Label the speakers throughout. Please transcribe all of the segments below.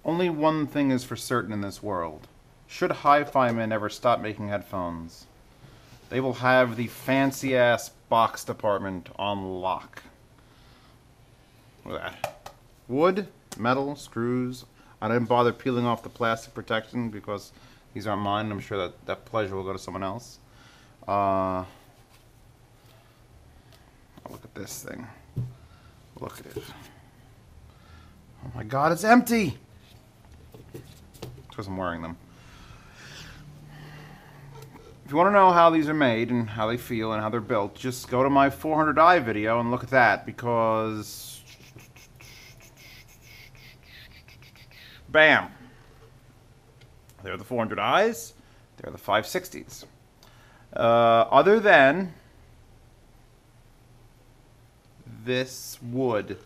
Speaker 1: Only one thing is for certain in this world. Should HiFiMan ever stop making headphones, they will have the fancy-ass box department on lock. Look at that. Wood, metal, screws. I didn't bother peeling off the plastic protection because these aren't mine. I'm sure that pleasure will go to someone else. Look at this thing. Look at it. Oh my god, it's empty! Because I'm wearing them. If you want to know how these are made and how they feel and how they're built, just go to my 400i video and look at that, because... Bam! They're the 400i's. They're the 560s. Other than this wood,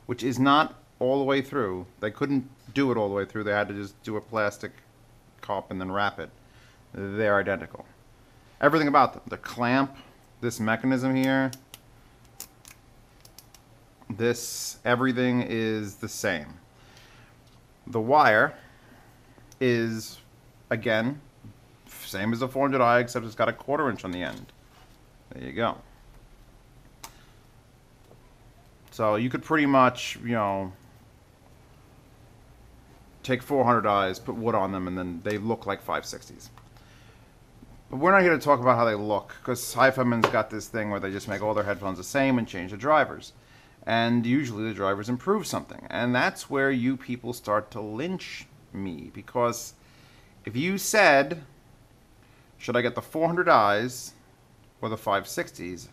Speaker 1: which is not all the way through. They couldn't do it all the way through. They had to just do a plastic cup and then wrap it. They're identical. Everything about them. The clamp, this mechanism here, this, everything is the same. The wire is, again, same as the 400i, except it's got a 1/4 inch on the end. There you go. So you could pretty much, you know, take 400i's, put wood on them, and then they look like 560s. But we're not here to talk about how they look, because HiFiMan's got this thing where they just make all their headphones the same and change the drivers. And usually the drivers improve something. And that's where you people start to lynch me, because if you said, should I get the 400i's or the 560s,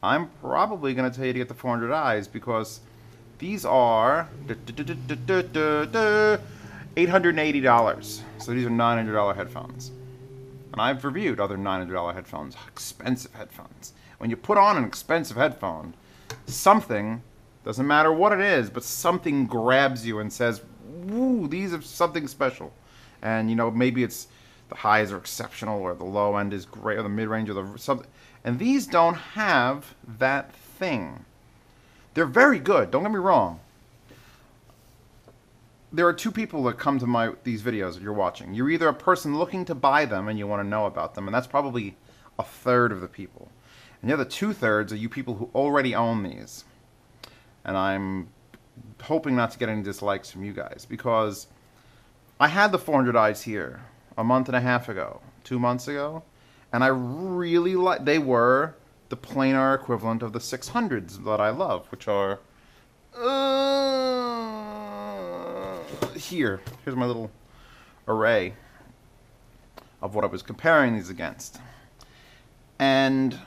Speaker 1: I'm probably going to tell you to get the 400i's, because these are $880. So these are $900 headphones. And I've reviewed other $900 headphones, expensive headphones. When you put on an expensive headphone, something, doesn't matter what it is, but something grabs you and says, woo, these are something special. And, you know, maybe it's the highs are exceptional, or the low end is great, or the mid-range, or the something. And these don't have that thing. They're very good, don't get me wrong. There are two people that come to these videos that you're watching. You're either a person looking to buy them and you want to know about them, and that's probably 1/3 of the people. And the other 2/3 are you people who already own these. And I'm hoping not to get any dislikes from you guys, because I had the 400i's here a month and a half ago, 2 months ago, and I really like. They were the planar equivalent of the 600s that I love, which are here. Here's my little array of what I was comparing these against. And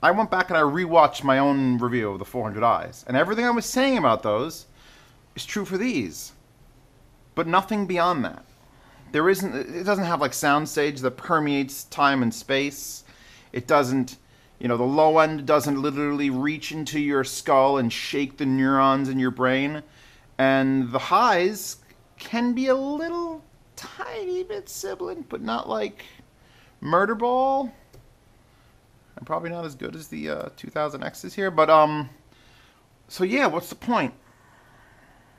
Speaker 1: I went back and I rewatched my own review of the 400i's, and everything I was saying about those is true for these, but nothing beyond that. There isn't. It doesn't have like soundstage that permeates time and space. It doesn't, you know, the low end doesn't literally reach into your skull and shake the neurons in your brain, and the highs can be a little tiny bit sibilant, but not like Murder Ball. And probably not as good as the 2000X's here, but so yeah, what's the point?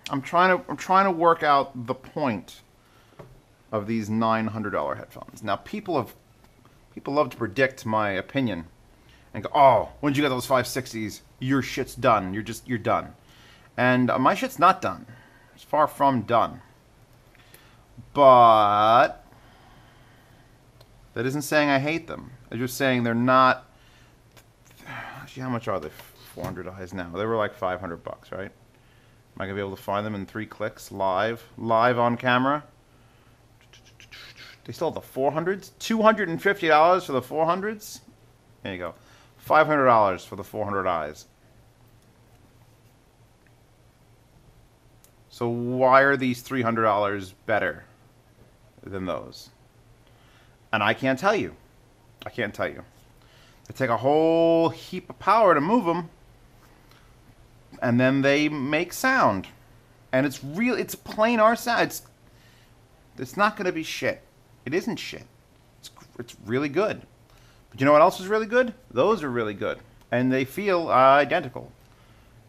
Speaker 1: I'm trying to work out the point of these $900 headphones. Now, people love to predict my opinion and go, "Oh, when did you get those 560s? Your shit's done. You're done." And my shit's not done. It's far from done. But that isn't saying I hate them. I'm just saying they're not. Actually, how much are they? 400i's now. They were like $500, right? Am I gonna be able to find them in 3 clicks live on camera? They still have the 400s. $250 for the 400s. There you go. $500 for the 400i's. So why are these $300 better than those? And I can't tell you. I can't tell you. They take a whole heap of power to move them, and then they make sound. And it's real. It's plain our sound. It's not going to be shit. It isn't shit. It's really good. But you know what else is really good? Those are really good. And they feel identical.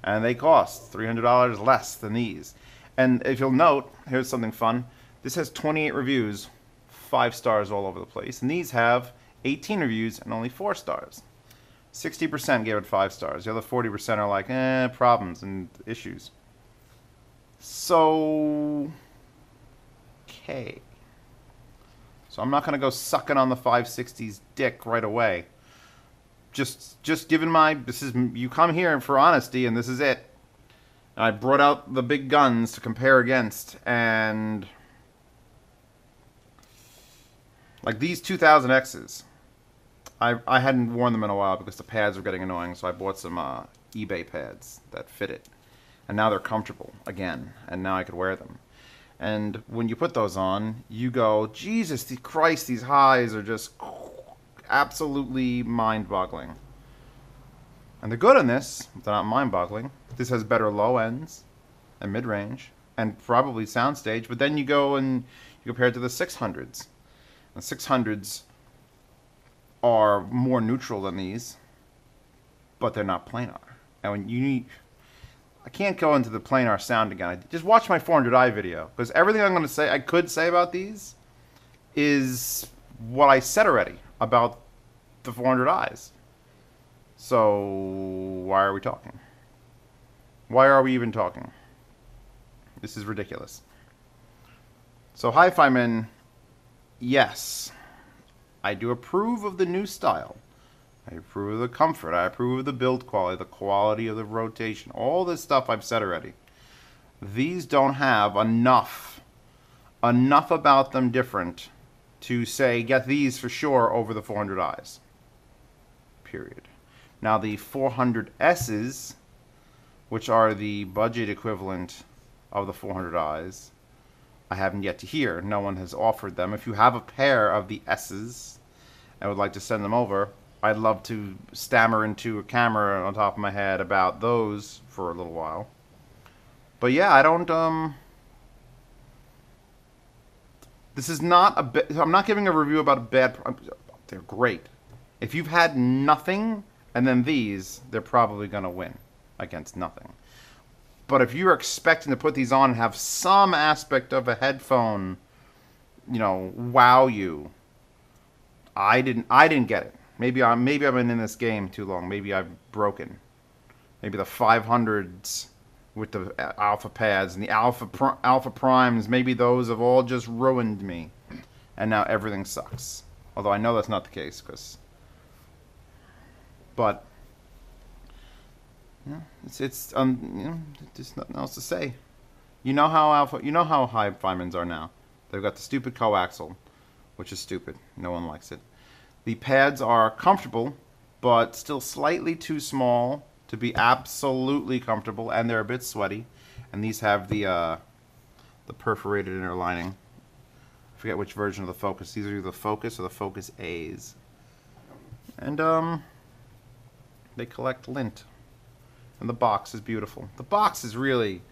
Speaker 1: And they cost $300 less than these. And if you'll note, here's something fun. This has 28 reviews, 5 stars all over the place. And these have 18 reviews and only 4 stars. 60% gave it 5 stars. The other 40% are like, problems and issues. So, okay. So I'm not going to go sucking on the 560's dick right away. Just given you come here for honesty, and this is it. And I brought out the big guns to compare against, and like these 2000Xs, I hadn't worn them in a while because the pads were getting annoying, so I bought some eBay pads that fit it. And now they're comfortable again, and now I could wear them. And when you put those on, you go, Jesus Christ, these highs are just absolutely mind-boggling. And they're good on this, but they're not mind-boggling. This has better low ends and mid-range, and probably soundstage, but then you go and you compare it to the 600s. The 600s are more neutral than these, but they're not planar. And when you need... I can't go into the planar sound again. Just watch my 400i video, because everything I'm going to say, I could say about these, is what I said already about the 400i's. So why are we talking? Why are we even talking? This is ridiculous. So HiFiMan, yes, I do approve of the new style. I approve of the comfort. I approve of the build quality, the quality of the rotation. All this stuff I've said already. These don't have enough about them different to say, get these for sure over the 400i's. Period. Now the 400S's, which are the budget equivalent of the 400i's, I haven't yet to hear. No one has offered them. If you have a pair of the S's and would like to send them over, I'd love to stammer into a camera on top of my head about those for a little while. But yeah, I don't, this is not I'm not giving a review about a bad, they're great. If you've had nothing and then these, they're probably going to win against nothing. But if you're expecting to put these on and have some aspect of a headphone, you know, wow you, I didn't get it. Maybe I've been in this game too long. Maybe I've broken. Maybe the 500s with the alpha pads and the alpha primes, maybe those have all just ruined me. And now everything sucks. Although I know that's not the case, but yeah, it's you know, there's nothing else to say. You know how HiFiMans are now. They've got the stupid coaxial, which is stupid. No one likes it. The pads are comfortable, but still slightly too small to be absolutely comfortable, and they're a bit sweaty. And these have the perforated inner lining. I forget which version of the Focus. These are either the Focus or the Focus A's. And they collect lint. And the box is beautiful. The box is really...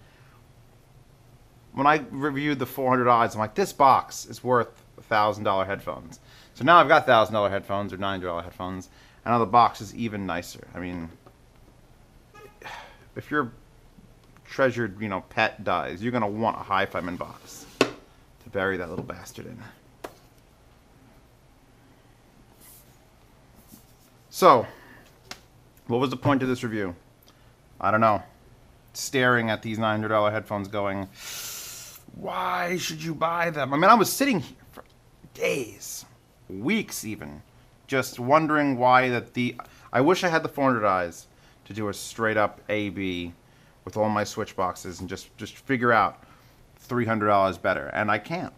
Speaker 1: When I reviewed the 400i's, I'm like, this box is worth $1,000 headphones. So now I've got $1,000 headphones or $900 headphones, and now the box is even nicer. I mean, if your treasured, you know, pet dies, you're gonna want a HiFiMan box to bury that little bastard in. So, what was the point of this review? I don't know. Staring at these $900 headphones going, why should you buy them? I mean, I was sitting here for days, weeks even, just wondering why I wish I had the 400i's to do a straight up A/B with all my switch boxes and just figure out $300 better. And I can't.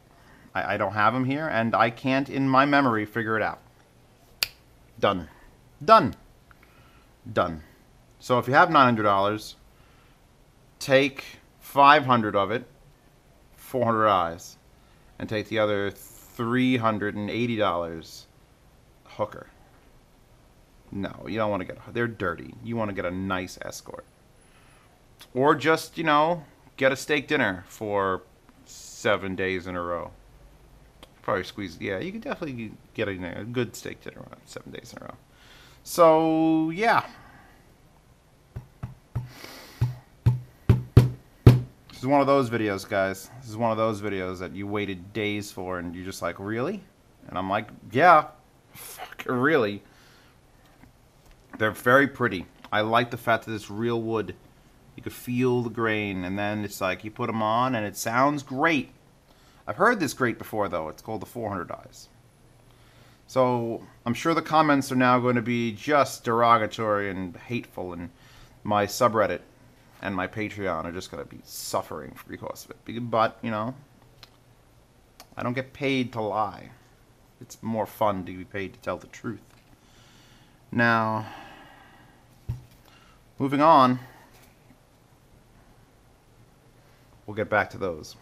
Speaker 1: I don't have them here, and I can't in my memory figure it out. Done. Done. Done. So if you have $900, take 500 of it, 400i's, and take the other $380 hooker. No, you don't want to get, they're dirty. You want to get a nice Escort. Or just, you know, get a steak dinner for 7 days in a row. Probably squeeze, yeah, you could definitely get a good steak dinner 7 days in a row. So, yeah. This is one of those videos, guys. This is one of those videos that you waited days for, and you're just like, really? And I'm like, yeah, fuck, really. They're very pretty. I like the fact that it's real wood. You could feel the grain, and then it's like you put them on, and it sounds great. I've heard this great before, though. It's called the 400 eyes. So I'm sure the comments are now going to be just derogatory and hateful, and my subreddit and my Patreon are just going to be suffering because of it. But, you know, I don't get paid to lie. It's more fun to be paid to tell the truth. Now, moving on, we'll get back to those.